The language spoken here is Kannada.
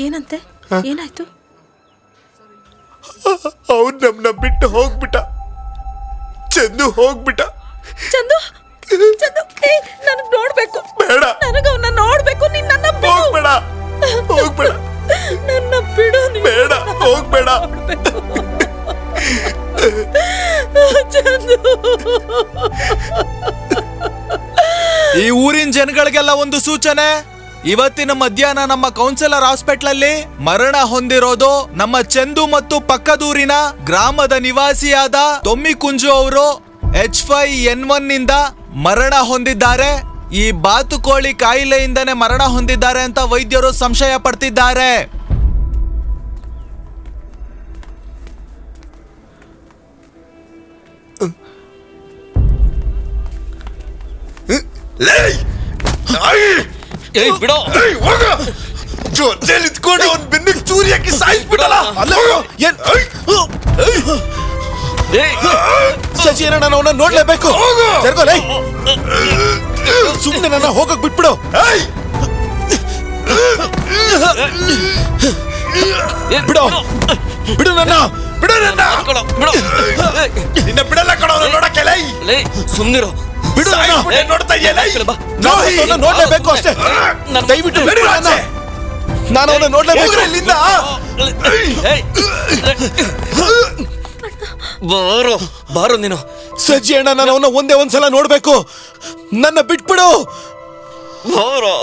ಏನಂತೆ? ಏನಾಯ್ತು? ಅವ್ನು ನಮ್ಮನ್ನ ಬಿಟ್ಟು ಹೋಗ್ಬಿಟ್ಟ. ಚಂದು ಹೋಗ್ಬಿಟ್ಟ. ಚಂದು ಚಂದು ನನಗ್ ನೋಡ್ಬೇಕು. ಬೇಡ, ನನಗ ಅವನ್ನ ನೋಡ್ಬೇಕು. ನೀನ್ ನನ್ನ ಹೋಗ್ಬೇಡ, ಹೋಗ್ಬೇಡ, ನನ್ನ ಬಿಡು. ಬೇಡ, ಹೋಗ್ಬೇಡ. ಚಂದು, ಈ ಊರಿನ ಜನಗಳಿಗೆಲ್ಲ ಒಂದು ಸೂಚನೆ. ಇವತ್ತಿನ ಮಧ್ಯಾಹ್ನ ನಮ್ಮ ಕೌನ್ಸಿಲರ್ ಹಾಸ್ಪಿಟಲ್ ಅಲ್ಲಿ ಮರಣ ಹೊಂದಿರೋದು ನಮ್ಮ ಚಂದು ಮತ್ತು ಪಕ್ಕದೂರಿನ ಗ್ರಾಮದ ನಿವಾಸಿಯಾದ ತೊಮ್ಮಿಕುಂಜು ಅವರು H5N1 ನಿಂದ ಮರಣ ಹೊಂದಿದ್ದಾರೆ. ಈ ಬಾತುಕೋಳಿ ಕಾಯಿಲೆಯಿಂದನೇ ಮರಣ ಹೊಂದಿದ್ದಾರೆ ಅಂತ ವೈದ್ಯರು ಸಂಶಯ ಪಡ್ತಿದ್ದಾರೆ. ಬಿಡೋ, ಜೊತೆಲಿ ಇದ್ಕೊಂಡು ಅವ್ನ ಬೆನ್ನಿಗೆ ಚೂರಿ ಹಾಕಿ ಸಾಯಿಸ್ಬಿಡಲ್ಲ. ಸಜಿ, ನಾನು ಅವನ್ನ ನೋಡ್ಲೇಬೇಕು. ಸುಮ್ಮನೆ ನನ್ನ ಹೋಗಕ್ ಬಿಟ್ಬಿಡು. ಬಿಡು ಬಿಡು ನನ್ನ, ಬಿಡು ನನ್ನ, ನಿನ್ನ ಬಿಡಲ್ಲ ಕಣೋ ನೋಡಕ್ಕೆ. ಸುಮ್ನಿರೋ, ಬಿಡು ನನ್ನ. ನೋಡ್ತಾ ಇದೆಯಲ್ಲ, ನೋಡ್ಲೇಬೇಕು ಅಷ್ಟೇ. ದಯವಿಟ್ಟು ಬಿಡು ನನ್ನ. ನಾನು ಅವನ್ನ ನೋಡ್ಲೇಬೇಕು. ಇಲ್ಲಿಂದ ಬಾರೋ ಬಾರೋ ನೀನು. ಸಜ್ಜಿ ಅಣ್ಣ, ನಾನು ಅವನ್ನ ಒಂದೇ ಒಂದ್ಸಲ ನೋಡ್ಬೇಕು. ನನ್ನ ಬಿಟ್ಬಿಡು. ಬಾರೋ.